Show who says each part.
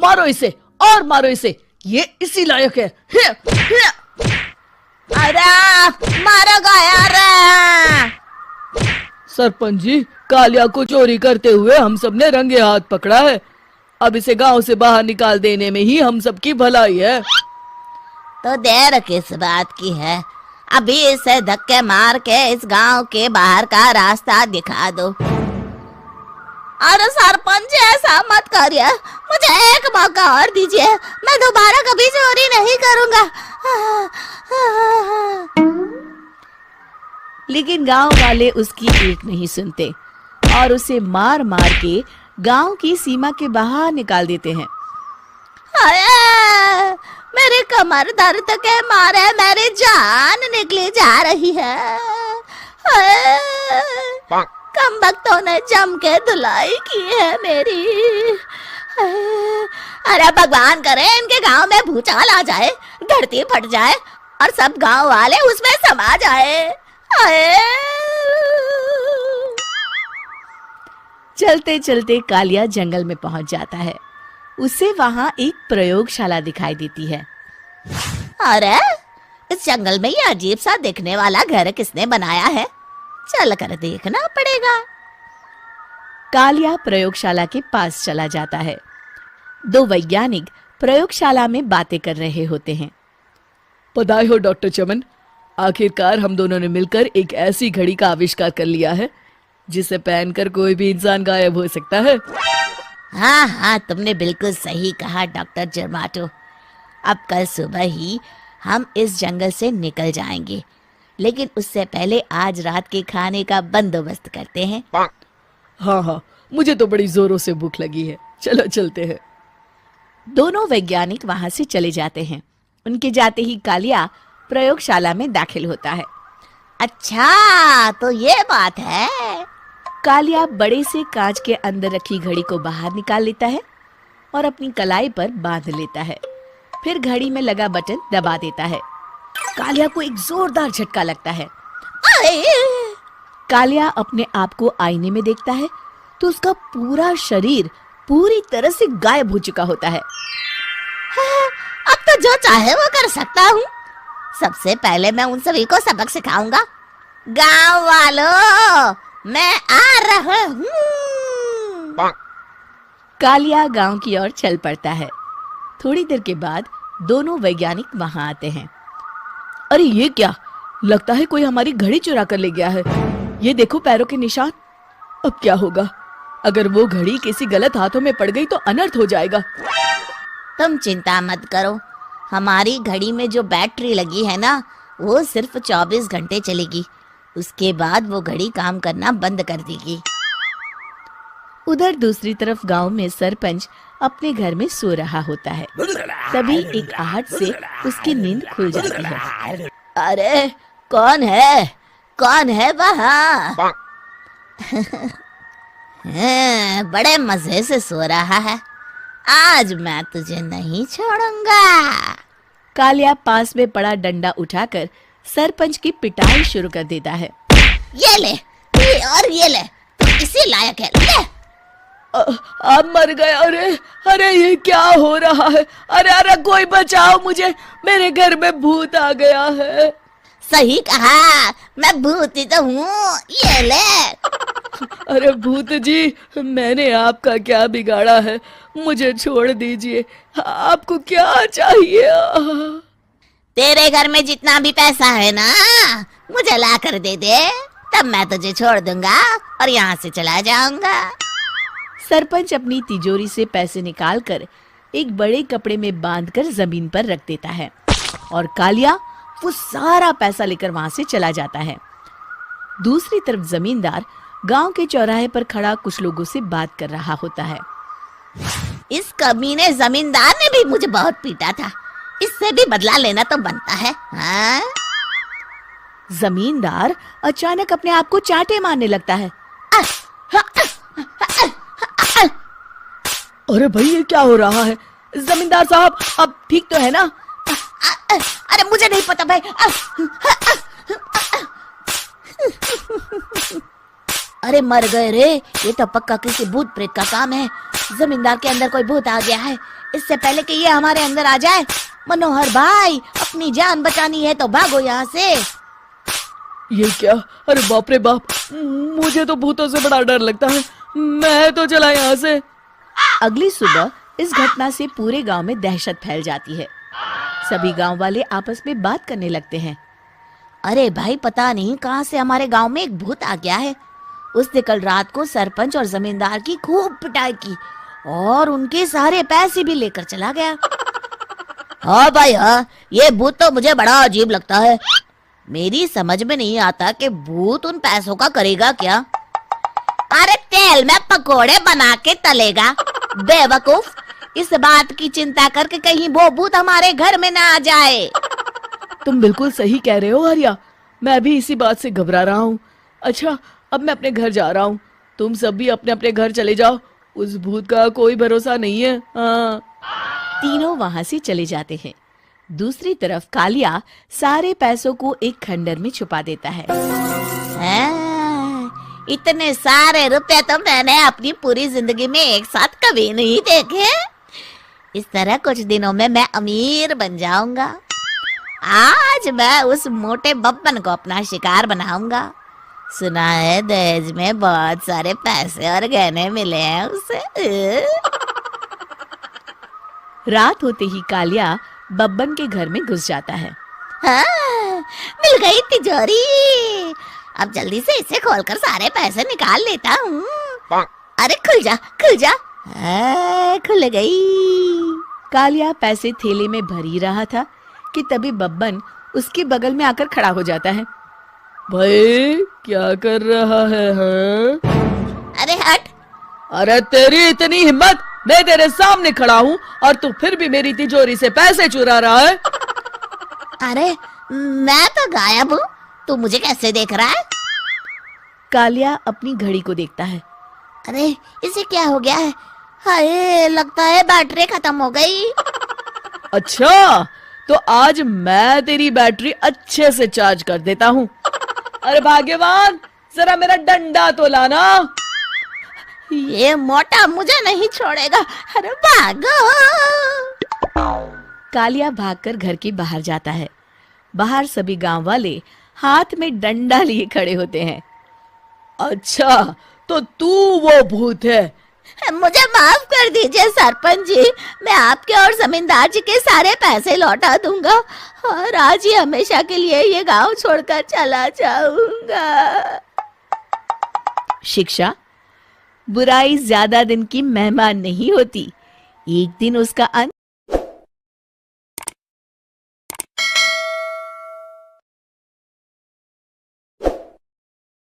Speaker 1: मारो इसे और मारो इसे, ये इसी लायक है।
Speaker 2: अरे मारो यार।
Speaker 1: सरपंच जी, कालिया को चोरी करते हुए हम सब ने रंगे हाथ पकड़ा है। अब इसे गांव से बाहर निकाल देने में ही हम सबकी भलाई है।
Speaker 2: तो देर किस बात की है, अभी इसे धक्के मार के इस गांव के बाहर का रास्ता दिखा दो। अरे सरपंच ऐसा मत करिए, मुझे एक मौका और दीजिए, मैं दोबारा कभी चोरी नहीं करूंगा।
Speaker 3: लेकिन गांव वाले उसकी एक नहीं सुनते और उसे मार मार के गांव की सीमा के बाहर निकाल देते हैं।
Speaker 2: मेरी कमर दर्द के मारे मेरी जान निकली जा रही है। कमबख्तों ने जम के धुलाई की है मेरी। अरे भगवान करे इनके गांव में भूचाल आ जाए, धरती फट जाए और सब गांव वाले उसमें समा जाए।
Speaker 3: चलते चलते कालिया जंगल में पहुंच जाता है। उसे वहां एक प्रयोगशाला दिखाई देती है।
Speaker 2: अरे इस जंगल में ये अजीब सा दिखने वाला घर किसने बनाया है, चल कर देखना पड़ेगा।
Speaker 3: कालिया प्रयोगशाला के पास चला जाता है। दो वैज्ञानिक प्रयोगशाला में बातें कर रहे होते हैं।
Speaker 1: बधाई हो डॉक्टर चमन, आखिरकार हम दोनों ने मिलकर एक ऐसी घड़ी का आविष्कार कर लिया है जिसे पहनकर कोई भी इंसान गायब हो सकता है।
Speaker 2: हाँ हाँ, तुमने बिल्कुल सही कहा डॉक्टर जर्माटो। अब कल सुबह ही हम इस जंगल से निकल जाएंगे, लेकिन उससे पहले आज रात के खाने का बंदोबस्त करते हैं।
Speaker 1: हाँ हाँ, मुझे तो बड़ी जोरों से भूख लगी है, चलो चलते हैं।
Speaker 3: दोनों वैज्ञानिक वहां से चले जाते हैं। उनके जाते ही कालिया प्रयोगशाला में दाखिल होता है।
Speaker 2: अच्छा तो ये बात है।
Speaker 3: कालिया बड़े से कांच के अंदर रखी घड़ी को बाहर निकाल लेता है और अपनी कलाई पर बांध लेता है। फिर घड़ी में लगा बटन दबा देता है। कालिया को एक जोरदार झटका लगता है। कालिया अपने आप को आईने में देखता है तो उसका पूरा शरीर पूरी तरह से गायब हो चुका होता है।
Speaker 2: अब तो जो चाहे वो कर सकता हूँ। सबसे पहले मैं उन सभी को सबक सिखाऊंगा। गांव वालों, मैं आ रहा हूँ।
Speaker 3: कालिया गांव की ओर चल पड़ता है। थोड़ी देर के बाद दोनों वैज्ञानिक वहां आते हैं।
Speaker 1: अरे ये क्या, लगता है कोई हमारी घड़ी चुरा कर ले गया है। ये देखो पैरों के निशान। अब क्या होगा, अगर वो घड़ी किसी गलत हाथों में पड़ गई तो अनर्थ हो जाएगा।
Speaker 2: तुम चिंता मत करो, हमारी घड़ी में जो बैटरी लगी है ना, वो सिर्फ 24 घंटे चलेगी। उसके बाद वो घड़ी काम करना बंद कर देगी।
Speaker 3: उधर दूसरी तरफ गांव में सरपंच अपने घर में सो रहा होता है। तभी एक आहट से उसकी नींद खुल जाती है।
Speaker 2: अरे कौन है वहाँ? बड़े मजे से सो रहा है, आज मैं तुझे नहीं छोड़ूंगा।
Speaker 3: कालिया पास में पड़ा डंडा उठाकर सरपंच की पिटाई शुरू कर देता है।
Speaker 2: ये ले और ये ले, तू इसी लायक है, ले।
Speaker 1: आप मर गए। अरे ये क्या हो रहा है? अरे कोई बचाओ मुझे, मेरे घर में भूत आ गया है।
Speaker 2: सही कहा, मैं भूत ही तो हूँ, ये ले।
Speaker 1: अरे भूत जी, मैंने आपका क्या बिगाड़ा है, मुझे छोड़ दीजिए। आपको क्या चाहिए?
Speaker 2: तेरे घर में जितना भी पैसा है ना, मुझे ला कर दे दे, तब मैं तुझे छोड़ दूंगा और यहाँ से चला जाऊंगा।
Speaker 3: सरपंच अपनी तिजोरी से पैसे निकालकर एक बड़े कपड़े में बांधकर जमीन पर रख देता है और कालिया वो सारा पैसा लेकर वहां से चला जाता है। दूसरी तरफ जमींदार गांव के चौराहे पर खड़ा कुछ लोगों से बात कर रहा होता है।
Speaker 2: इस कमीने जमींदार ने भी मुझे बहुत पीटा था, इससे भी बदला लेना तो बनता है। हाँ?
Speaker 3: जमींदार अचानक अपने आप को चांटे मारने लगता है।
Speaker 1: अरे भाई ये क्या हो रहा है? जमींदार साहब अब ठीक तो है ना?
Speaker 2: अरे मुझे नहीं पता भाई। अरे मर गए रे, ये तो पक्का किसी भूत प्रेत का काम है। जमींदार के अंदर कोई भूत आ गया है। इससे पहले कि ये हमारे अंदर आ जाए, मनोहर भाई अपनी जान बचानी है तो भागो यहाँ से।
Speaker 1: ये क्या? अरे बाप रे बाप, मुझे तो भूतों से बड़ा डर लगता है। मैं तो चला यहाँ से।
Speaker 3: अगली सुबह इस घटना से पूरे गांव में दहशत फैल जाती है। सभी गांव वाले आपस में बात करने लगते हैं।
Speaker 2: अरे भाई, पता नहीं कहाँ से हमारे गांव में एक भूत आ गया है। उसने कल रात को सरपंच और जमींदार की खूब पिटाई की और उनके सारे पैसे भी लेकर चला गया। हाँ भाई हाँ, ये भूत तो मुझे बड़ा अजीब लगता है। मेरी समझ में नहीं आता कि भूत उन पैसों का करेगा क्या। अरे तेल में पकोड़े बना के तलेगा बेवकूफ। इस बात की चिंता करके कहीं वो भूत हमारे घर में ना आ जाए।
Speaker 1: तुम बिल्कुल सही कह रहे हो आर्या, मैं भी इसी बात से घबरा रहा हूँ। अच्छा, अब मैं अपने घर जा रहा हूँ। तुम सब भी अपने अपने घर चले जाओ। उस भूत का कोई भरोसा नहीं है। हाँ।
Speaker 3: तीनों वहां से चले जाते हैं। दूसरी तरफ कालिया सारे पैसों को एक खंडर में छुपा देता है।
Speaker 2: इतने सारे रुपए तो मैंने अपनी पूरी जिंदगी में एक साथ कभी नहीं देखे। इस तरह कुछ दिनों में मैं अमीर बन जाऊंगा। आज मैं उस मोटे बब्बन को अपना शिकार बनाऊंगा। सुना है दहेज में बहुत सारे पैसे और गहने मिले हैं उसे।
Speaker 3: रात होते ही कालिया बब्बन के घर में घुस जाता है।
Speaker 2: हाँ, मिल गई तिजोरी। अब जल्दी से इसे खोलकर सारे पैसे निकाल लेता हूँ। अरे खुल जा खुल जा। खुल गई।
Speaker 3: कालिया पैसे थैले में भर ही रहा था कि तभी बब्बन उसके बगल में आकर खड़ा हो जाता है।
Speaker 1: भाई क्या कर रहा है? हाँ?
Speaker 2: अरे हट।
Speaker 1: अरे तेरी इतनी हिम्मत, मैं तेरे सामने खड़ा हूँ और तू फिर भी मेरी तिजोरी से पैसे चुरा रहा है।
Speaker 2: अरे मैं तो गायब हूँ, तू मुझे कैसे देख रहा है?
Speaker 3: कालिया अपनी घड़ी को देखता है।
Speaker 2: अरे इसे क्या हो गया है? हाय, लगता है बैटरी खत्म हो गई।
Speaker 1: अच्छा, तो आज मैं तेरी बैटरी अच्छे से चार्ज कर देता हूँ। अरे भाग्यवान, जरा मेरा डंडा तो लाना।
Speaker 2: ये मोटा मुझे नहीं छोड़ेगा। अरे भागो।
Speaker 3: कालिया भागकर घर के बाहर जाता है। बाहर सभी गांव वाले हाथ में डंडा लिए खड़े होते हैं।
Speaker 1: अच्छा, तो तू वो भूत है?
Speaker 2: मुझे माफ कर दीजिए सरपंच जी, मैं आपके और जमींदार जी के सारे पैसे लौटा दूंगा और आज ही हमेशा के लिए ये गांव छोड़कर चला जाऊंगा।
Speaker 3: शिक्षा, बुराई ज्यादा दिन की मेहमान नहीं होती, एक दिन उसका अंत